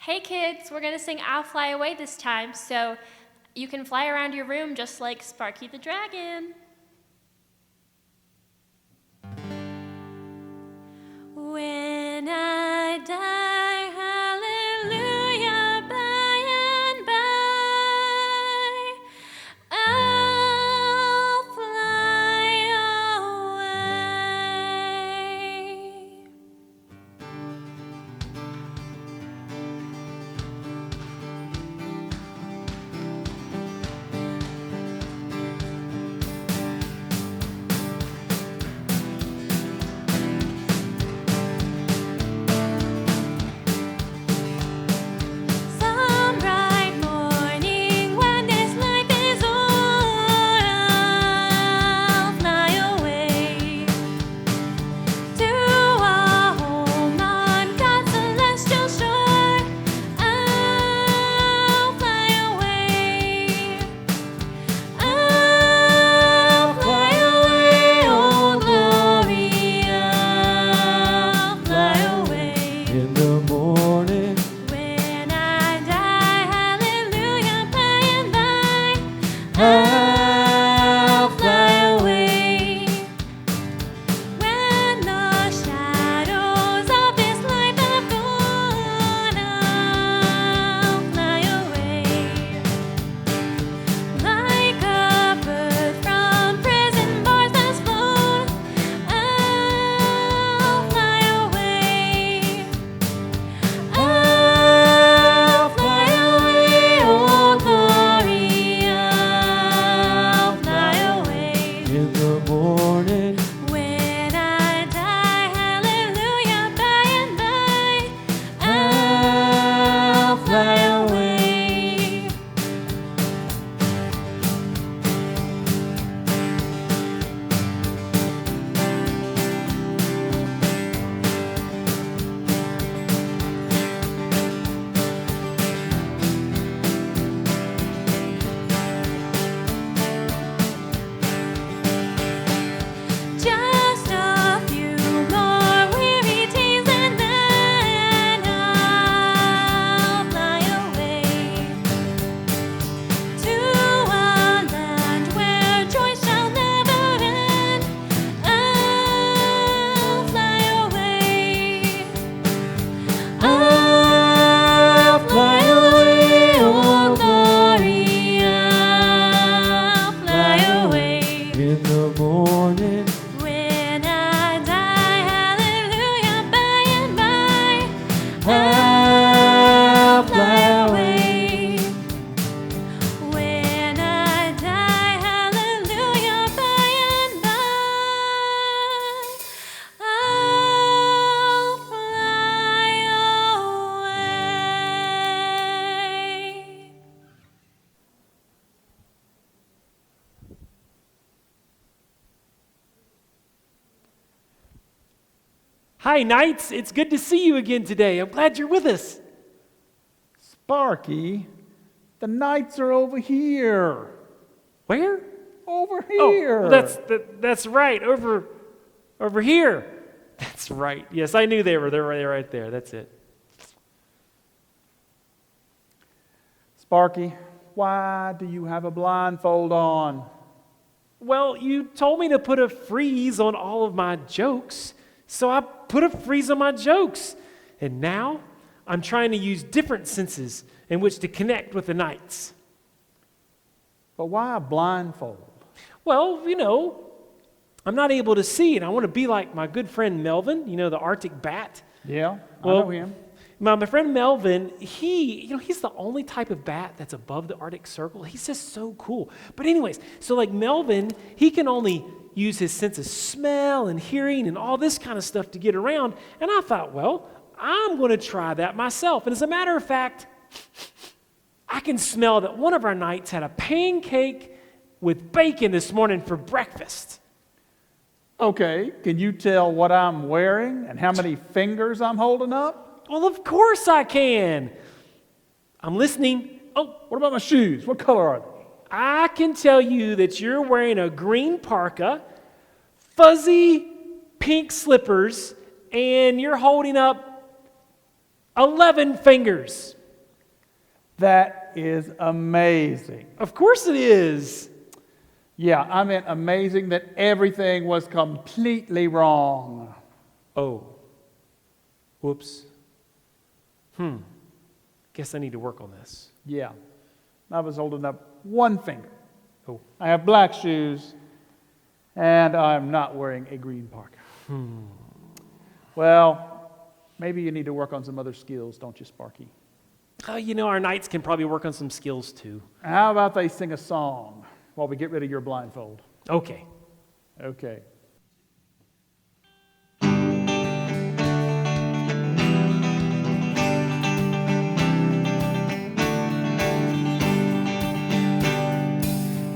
Hey kids, we're going to sing I'll Fly Away this time, so you can fly around your room just like Sparky the Dragon. When I die, hallelujah, by and by, I'll fly away. Some bright morning when this life is o'er, I'll fly away to a home on God's celestial shore. I'll fly away. I'll fly away, oh glory. I'll fly away. In the morning, When I die, hallelujah, by and by, I'll fly away. When the shadows of this life have gone, I'll fly away. Like a bird from prison bars that's flown, I'll fly away. I'll fly away, oh glory, I'll fly away. in the morning, When I die, hallelujah, by and by, I'll fly away. Just a few more weary days and then I'll fly away to a land where joy shall never end. I'll fly away. I'll fly away, oh glory. I'll fly away. in the morning, When I die, hallelujah, by and by, I'll fly away. When I die, hallelujah, by and by, I'll fly away. Hi, Knights. It's good to see you again today. I'm glad you're with us. Sparky, the knights are over here. Where? Over Oh, here. that's right. Over here. That's right. Yes, I knew they were. They're right there. That's it. Sparky, why do you have a blindfold on? Well, you told me to put a freeze on all of my jokes, so I put a freeze on my jokes. And now I'm trying to use different senses in which to connect with the Knights. But why a blindfold? Well, I'm not able to see, and I want to be like my good friend Melvin, the Arctic bat. Yeah, I Well, know him. My friend Melvin, he's the only type of bat that's above the Arctic Circle. He's just so cool. But anyways, so like Melvin, he can only use his sense of smell and hearing and all this kind of stuff to get around. And I thought, well, I'm going to try that myself. And as a matter of fact, I can smell that one of our Knights had a pancake with bacon this morning for breakfast. Okay, can you tell what I'm wearing and how many fingers I'm holding up? Well, of course I can. I'm listening. Oh, What about my shoes? What color are they? I can tell you that you're wearing a green parka, fuzzy pink slippers, and you're holding up 11 fingers. That is amazing. Of course it is. Yeah, I meant amazing that everything was completely wrong. Oh. Whoops. Guess I need to work on this. Yeah, I was holding up one finger. Oh. I have black shoes, and I'm not wearing a green parka. Well, maybe you need to work on some other skills, don't you, Sparky? Our knights can probably work on some skills too. How about they sing a song while we get rid of your blindfold? Okay. Okay.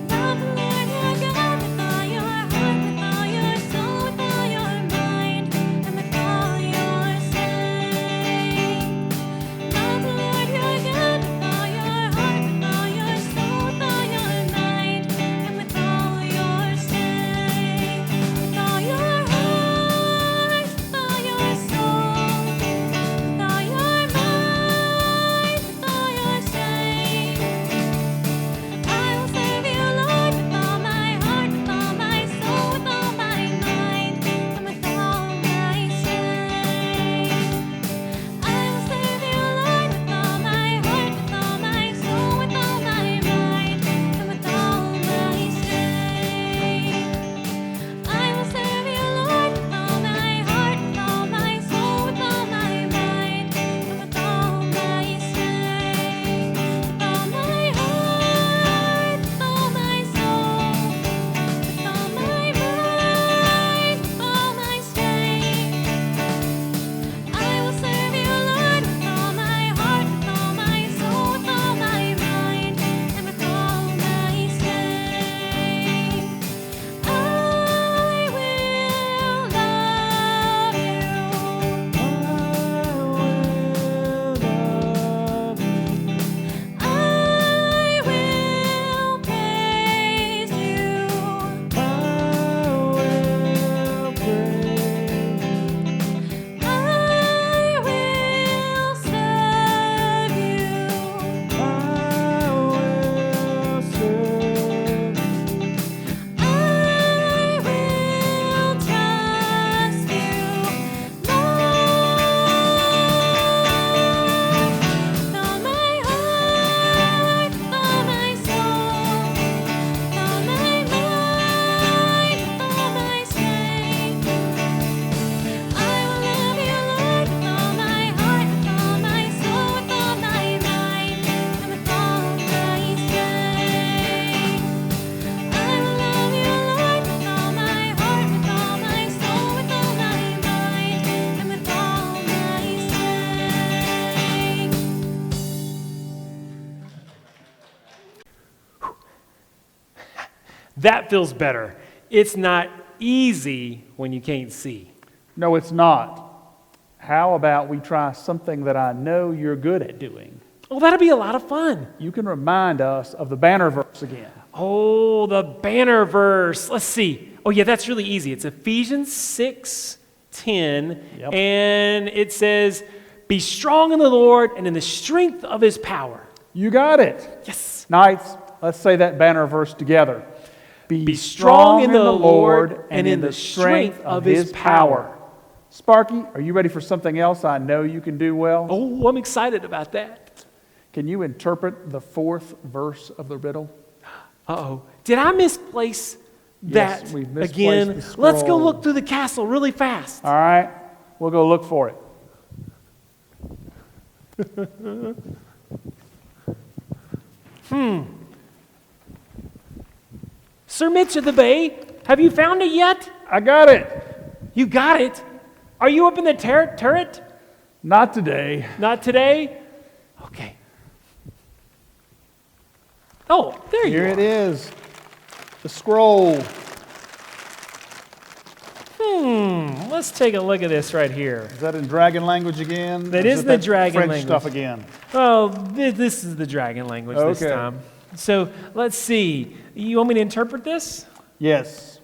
Love the Lord your God with all your heart, with all your soul, with all your mind, and with all your strength. Love the Lord your God with all your heart, with all your soul, with all your mind, and with all your strength. With all your heart, with all your soul, with all your mind, with all your strength. I will serve you, Lord, with all my heart, with all my soul, with all my mind, and with all my strength. I will serve you, Lord, with all my heart, with all my soul, with all my mind, and with all my strength. I will serve you, Lord, with all my heart, with all my soul, with all my mind, and with all my strength. With all my heart, with all my soul, with all my mind, with all my strength. I will serve you, Lord, with all my heart, with all my soul, with all my mind, and with all my strength. I will love you. I will praise you. I will serve you. I will trust you, Lord. With all my heart, with all my soul, with all my mind, with all my strength. I will love you, Lord, with all my heart, with all my soul, with all my mind, and with all my strength. I will love you, Lord, with all my heart, with all my soul, with all my mind, and with all my strength. That feels better. It's not easy when you can't see. No, it's not. How about we try something that I know you're good at doing? Oh, that'll be a lot of fun. You can remind us of the banner verse again. Oh, the banner verse. Let's see. Oh, yeah, that's really easy. It's Ephesians 6:10, Yep. and it says, "Be strong in the Lord and in the strength of his power." You got it. Yes. Knights, let's say that banner verse together. Be strong in the Lord and in the strength of his power. Sparky, are you ready for something else I know you can do well? Oh, I'm excited about that. Can you interpret the fourth verse of the riddle? Uh-oh. Did I misplace that Yes, we've misplaced again? the Let's go scroll. look through the castle really fast. All right, we'll go look for it. Sir Mitch of the Bay, have you found it yet? I got it. You got it. Are you up in the turret? Not today. Not today? Okay. Oh, there you Here are. it is. The scroll. Let's take a look at this right here. Is that in dragon language again? That Or is it the dragon French language. stuff again. Oh, this is the dragon language this Okay. time. So let's see. You want me to interpret this? Yes.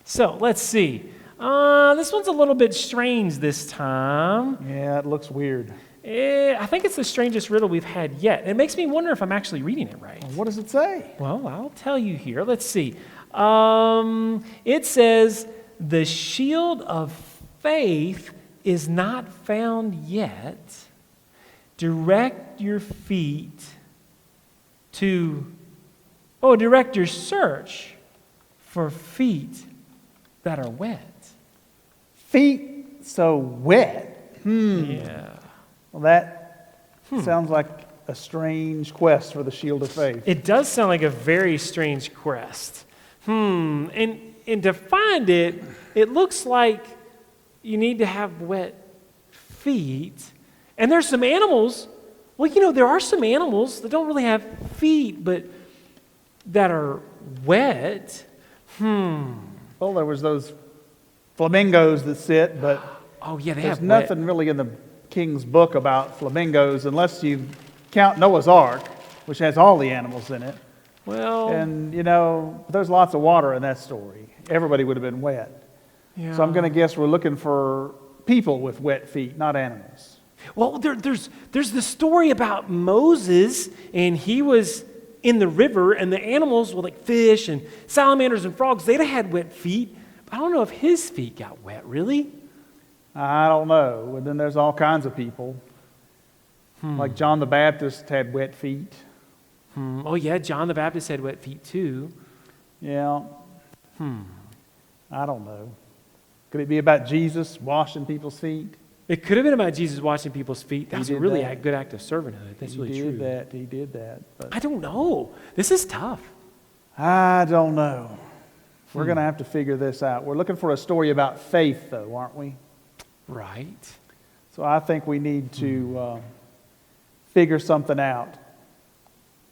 So let's see. This one's a little bit strange this time. Yeah, it looks weird. I think it's the strangest riddle we've had yet. It makes me wonder if I'm actually reading it right. What does it say? Well, I'll tell you here. Let's see. It says, the shield of faith is not found yet. Direct your search for feet that are wet. Feet so wet. Yeah. Well, that sounds like a strange quest for the shield of faith. It does sound like a very strange quest. And to find it, it looks like you need to have wet feet. And there's some animals. Well, there are some animals that don't really have feet, but that are wet. Well, there was those flamingos that sit, but Oh, yeah, they there's have wet. nothing really in the King's book about flamingos unless you count Noah's Ark, which has all the animals in it. Well, And, there's lots of water in that story. Everybody would have been wet. yeah. So I'm going to guess we're looking for people with wet feet, not animals. Well, there's the story about Moses, and he was in the river, and the animals were like fish and salamanders and frogs. They'd have had wet feet, but I don't know if his feet got wet, really. I don't know. And then there's all kinds of people. Like John the Baptist had wet feet. Oh, yeah, John the Baptist had wet feet too. Yeah. I don't know. Could it be about Jesus washing people's feet? It could have been about Jesus washing people's feet. That's did really that. a good act of servanthood. That's really true. He did that. But I don't know. This is tough. I don't know. We're going to have to figure this out. We're looking for a story about faith, though, aren't we? Right. So I think we need to figure something out.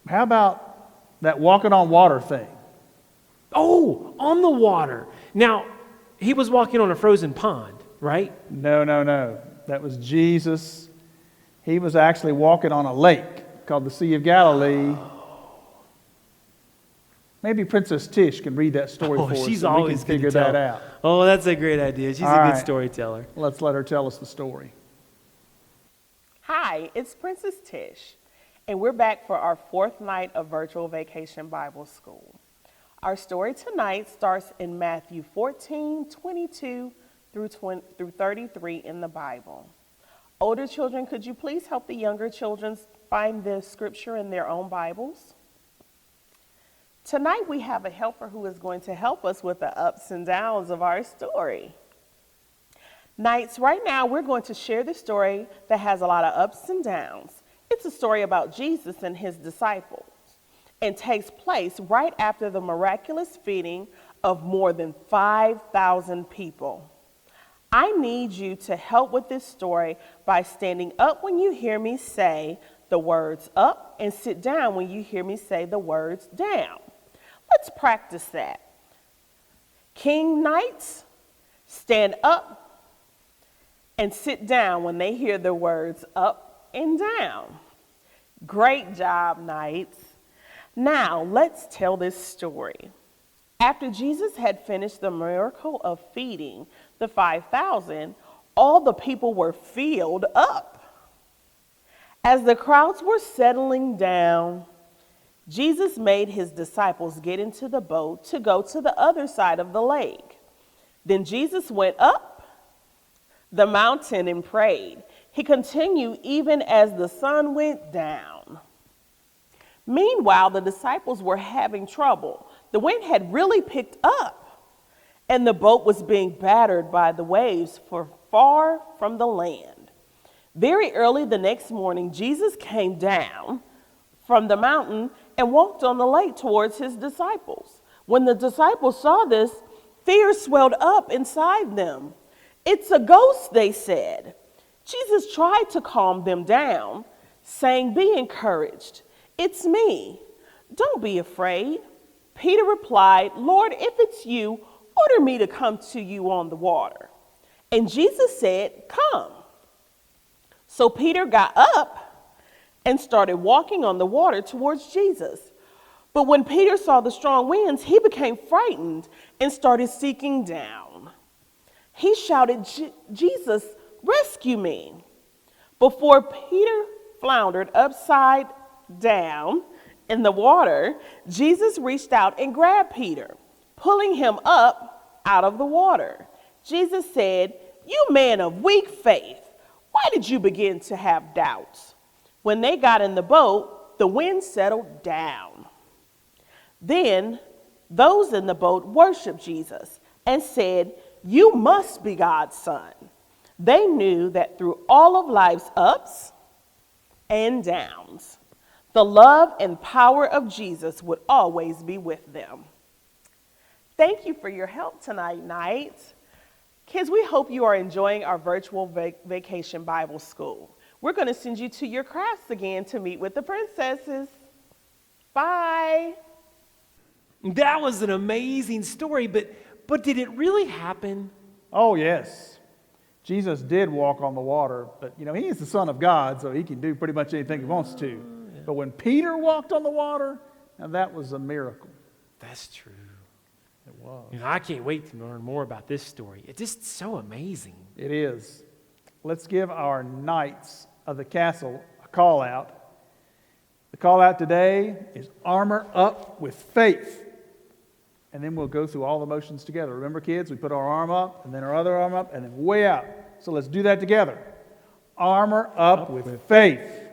How about that walking on water thing? Oh, on the water. Now, he was walking on a frozen pond, right? No. That was Jesus. He was actually walking on a lake called the Sea of Galilee. Maybe Princess Tish can read that story for us. She's and we always can figure good to tell. that out. Oh, that's a great idea. She's All a good right. storyteller. Let's let her tell us the story. Hi, it's Princess Tish, and we're back for our 4th night of Virtual Vacation Bible School. Our story tonight starts in Matthew 14:22 through 33 in the Bible. Older children, could you please help the younger children find the scripture in their own Bibles? Tonight we have a helper who is going to help us with the ups and downs of our story. Knights, right now we're going to share the story that has a lot of ups and downs. It's a story about Jesus and his disciples and takes place right after the miraculous feeding of more than 5,000 people. I need you to help with this story by standing up when you hear me say the words up and sit down when you hear me say the words down. Let's practice that. King Knights, stand up and sit down when they hear the words up and down. Great job, Knights. Now, let's tell this story. After Jesus had finished the miracle of feeding the 5,000, all the people were filled up. As the crowds were settling down, Jesus made his disciples get into the boat to go to the other side of the lake. Then Jesus went up the mountain and prayed. He continued even as the sun went down. Meanwhile, the disciples were having trouble. The wind had really picked up, and the boat was being battered by the waves far from the land. Very early the next morning, Jesus came down from the mountain and walked on the lake towards his disciples. When the disciples saw this, fear swelled up inside them. "It's a ghost," they said. Jesus tried to calm them down, saying, "Be encouraged. It's me. Don't be afraid." Peter replied, "Lord, if it's you, order me to come to you on the water." And Jesus said, "Come." So Peter got up and started walking on the water towards Jesus. But when Peter saw the strong winds, he became frightened and started sinking down. He shouted, Jesus, rescue me. Before Peter floundered upside down in the water, Jesus reached out and grabbed Peter, pulling him up out of the water. Jesus said, "You man of weak faith, why did you begin to have doubts?" When they got in the boat, the wind settled down. Then those in the boat worshiped Jesus and said, "You must be God's son." They knew that through all of life's ups and downs, the love and power of Jesus would always be with them. Thank you for your help tonight, Knights. Kids, we hope you are enjoying our virtual vacation Bible school. We're going to send you to your crafts again to meet with the princesses. Bye. That was an amazing story, but did it really happen? Oh, yes. Jesus did walk on the water, but he is the Son of God, so he can do pretty much anything he wants to. Yeah. But when Peter walked on the water, now that was a miracle. That's true. It was. I can't wait to learn more about this story. It's just so amazing. It is. Let's give our knights of the castle a call out. The call out today is armor up with faith. And then we'll go through all the motions together. Remember, kids, we put our arm up, and then our other arm up, and then way out. So let's do that together. Armor up with faith.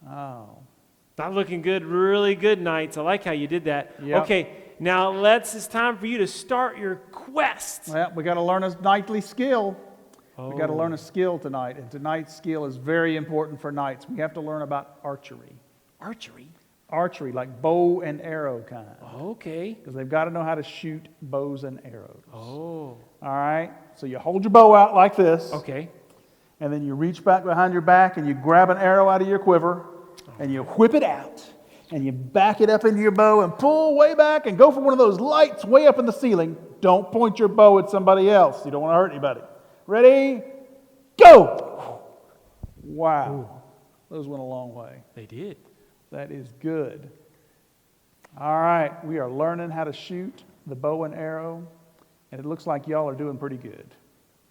Oh. Not looking good, really good, Knights. I like how you did that. Yep. Okay, now it's time for you to start your quest. Well, we got to learn a knightly skill. We got to Oh. learn a skill tonight, and tonight's skill is very important for knights. We have to learn about archery. Archery? Archery, like bow and arrow kind. Okay. Because they've got to know how to shoot bows and arrows. Oh. All right? So you hold your bow out like this. Okay. And then you reach back behind your back and you grab an arrow out of your quiver and you whip it out. And you back it up into your bow and pull way back and go for one of those lights way up in the ceiling. Don't point your bow at somebody else. You don't want to hurt anybody. Ready? Go! Wow. Those went a long way. They did. That is good. All right, we are learning how to shoot the bow and arrow, and it looks like y'all are doing pretty good.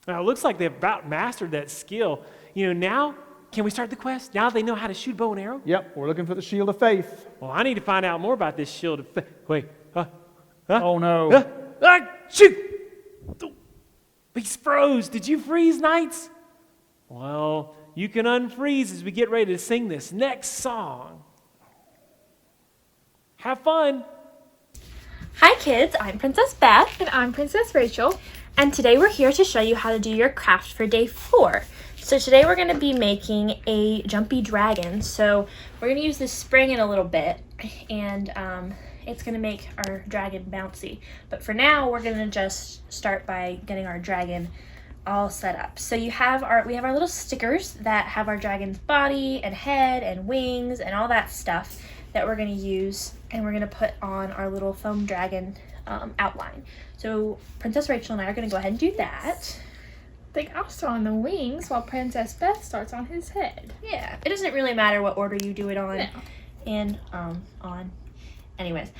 Now, it looks like they've about mastered that skill. Now, can we start the quest? Now they know how to shoot bow and arrow? Yep, we're looking for the shield of faith. Well, I need to find out more about this shield of faith. Wait. Oh, no. Shoot! He's froze. Did you freeze, Knights? Well, you can unfreeze as we get ready to sing this next song. Have fun. Hi kids, I'm Princess Beth, And I'm Princess Rachel. and today we're here to show you how to do your craft for day 4. So today we're going to be making a jumpy dragon. So we're going to use this spring in a little bit, and it's going to make our dragon bouncy. But for now, we're going to just start by getting our dragon all set up. So we have our little stickers that have our dragon's body and head and wings and all that stuff that we're going to use, and we're going to put on our little foam dragon outline. So Princess Rachel and I are going to go ahead and do that. I think I'll start on the wings while Princess Beth starts on his head. Yeah, it doesn't really matter what order you do it on. No. And on. Anyways,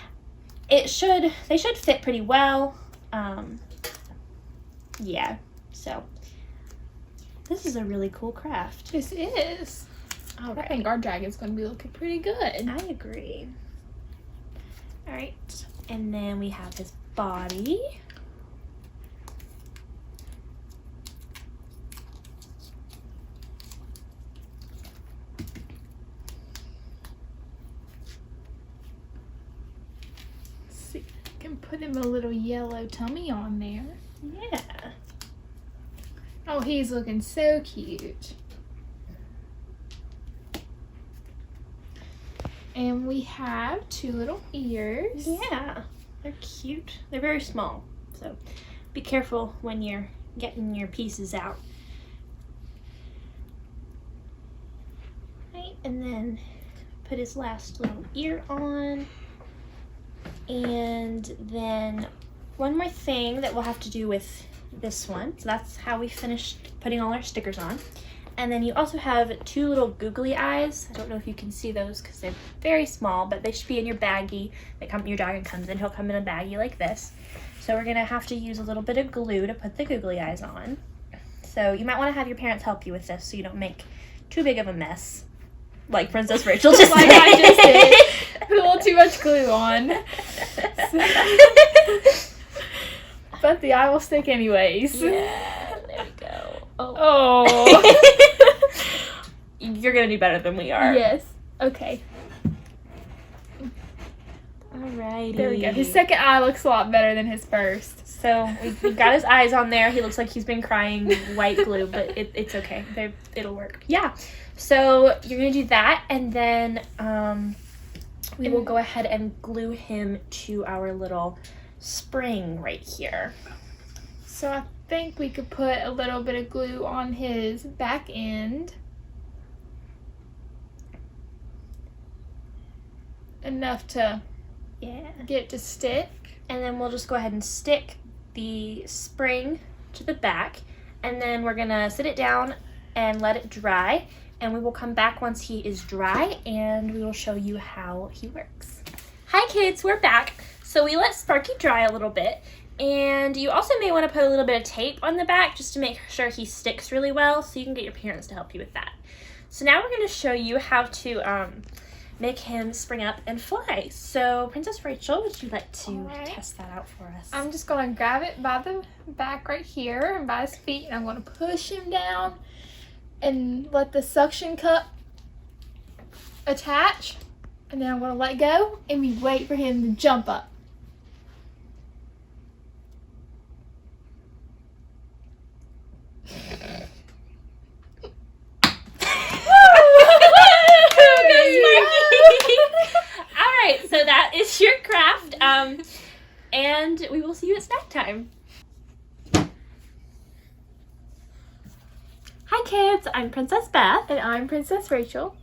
they should fit pretty well. Yeah. So this is a really cool craft. This is. All I right. think our dragon's going to be looking pretty good. I agree. All right, and then we have his body. Let's see. I can put him a little yellow tummy on there. Yeah. Oh, he's looking so cute. And we have 2 little ears. Yeah. They're cute. They're very small, so be careful when you're getting your pieces out. Right, and then put his last little ear on. And then one more thing that we'll have to do with this one. So that's how we finished putting all our stickers on. And then you also have 2 little googly eyes. I don't know if you can see those because they're very small, but they should be in your baggie. Your dragon comes in, he'll come in a baggie like this. So we're gonna have to use a little bit of glue to put the googly eyes on. So you might want to have your parents help you with this so you don't make too big of a mess, like Princess Rachel just Like did. I just did. Put a little too much glue on. But the eye will stick anyways. Yeah, there we go. Oh. You're gonna do better than we are. Yes. Okay. Alrighty. There we go. His second eye looks a lot better than his first. So we've got his eyes on there. He looks like he's been crying white glue, but it's okay. It'll work. Yeah. So you're gonna do that, and then we will go ahead and glue him to our little spring right here. So I think we could put a little bit of glue on his back end. Enough to Yeah. get it to stick. And then we'll just go ahead and stick the spring to the back, and then we're gonna sit it down and let it dry, and we will come back once he is dry and we will show you how he works. Hi kids, we're back. So we let Sparky dry a little bit, and you also may want to put a little bit of tape on the back just to make sure he sticks really well, so you can get your parents to help you with that. So now we're going to show you how to make him spring up and fly. So Princess Rachel, would you like to Alright. test that out for us? I'm just going to grab it by the back right here and by his feet, and I'm going to push him down and let the suction cup attach, and then I'm going to let go and we wait for him to jump up. Alright, so that is your craft. And we will see you at snack time. Hi kids, I'm Princess Beth, And I'm Princess Rachel.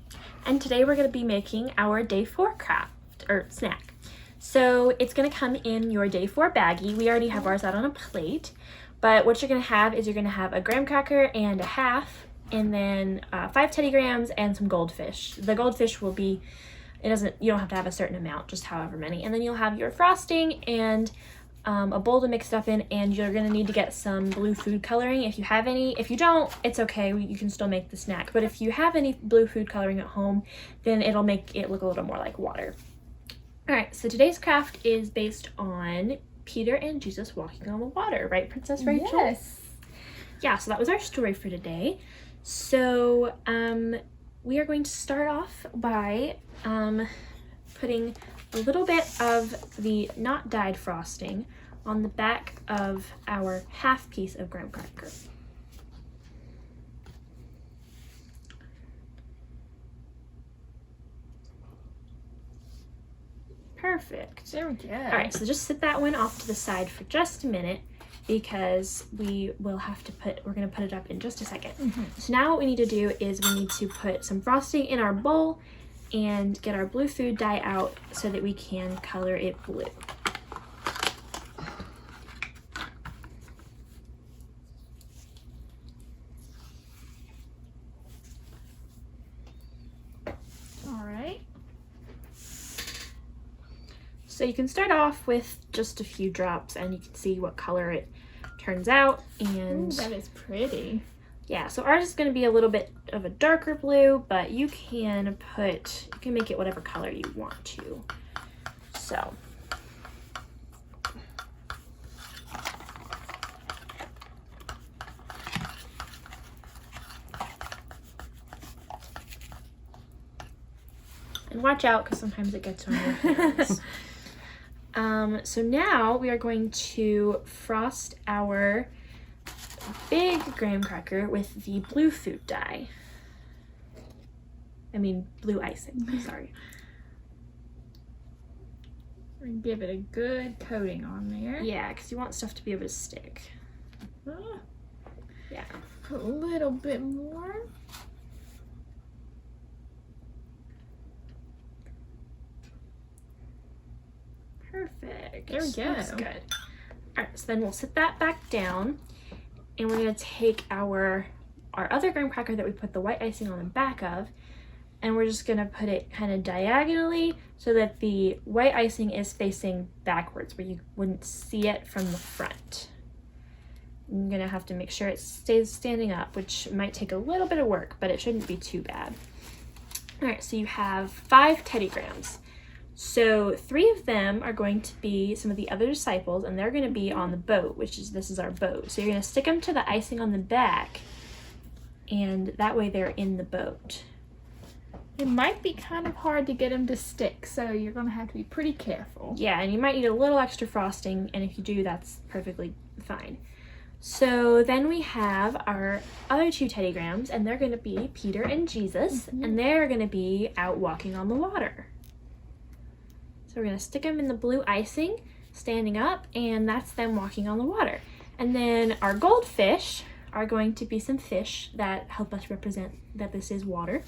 and today we're going to be making our day 4 craft, or snack. So it's going to come in your day 4 baggie. We already have ours out on a plate, but what you're going to have is you're going to have a graham cracker and a half, and then 5 Teddy Grahams and some goldfish. The goldfish will be, you don't have to have a certain amount, just however many. And then you'll have your frosting and a bowl to mix it up in, and you're gonna need to get some blue food coloring if you have any. If you don't, it's okay, you can still make the snack. But if you have any blue food coloring at home, then it'll make it look a little more like water. Alright, so today's craft is based on Peter and Jesus walking on the water, right, Princess Rachel? Yes. Yeah, so that was our story for today. So we are going to start off by putting a little bit of the not dyed frosting on the back of our half piece of graham cracker. Perfect. There we go. All right, so just set that one off to the side for just a minute because we're going to put it up in just a second. So now what we need to do is we need to put some frosting in our bowl and get our blue food dye out so that we can color it blue. All right. So you can start off with just a few drops and you can see what color it turns out. And Ooh, that is pretty. yeah, so ours is going to be a little bit of a darker blue, but you can make it whatever color you want to. So and watch out because sometimes it gets on your hands. So now we are going to frost our big graham cracker with the blue food dye. I mean blue icing, sorry. We give it a good coating on there. Yeah, because you want stuff to be able to stick. Ah, Yeah. put a little bit more. Perfect. There we go. Looks good. Alright, so then we'll sit that back down and we're gonna take our other graham cracker that we put the white icing on the back of, and we're just gonna put it kind of diagonally so that the white icing is facing backwards where you wouldn't see it from the front. I'm gonna have to make sure it stays standing up, which might take a little bit of work, but it shouldn't be too bad. All right, so you have 5 Teddy Grahams. So 3 of them are going to be some of the other disciples, and they're gonna be on the boat, this is our boat. So you're gonna stick them to the icing on the back, and that way they're in the boat. It might be kind of hard to get them to stick, so you're going to have to be pretty careful. Yeah, and you might need a little extra frosting, and if you do, that's perfectly fine. So then we have our other 2 Teddy Grahams, and they're going to be Peter and Jesus, and they're going to be out walking on the water. So we're going to stick them in the blue icing, standing up, and that's them walking on the water. And then our goldfish are going to be some fish that help us represent that this is water.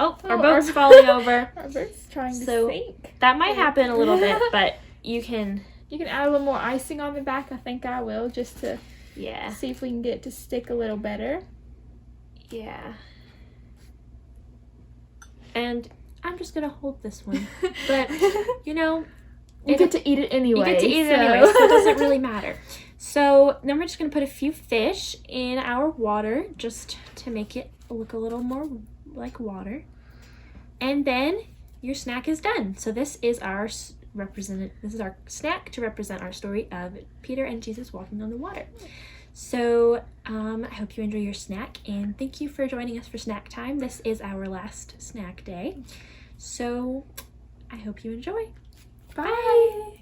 Oh, our boat's falling over. Our boat's trying to So- sink. That might happen a little bit, but you can, You can add a little more icing on the back. I think I will, just to yeah. see if we can get it to stick a little better. Yeah. And I'm just gonna hold this one. But, you know, You get to eat it anyway. you get to eat it anyway, so it doesn't really matter. So then we're just gonna put a few fish in our water just to make it look a little more like water. And then your snack is done. So this is our snack to represent our story of Peter and Jesus walking on the water. So I hope you enjoy your snack, and thank you for joining us for snack time. This is our last snack day. So I hope you enjoy. Bye.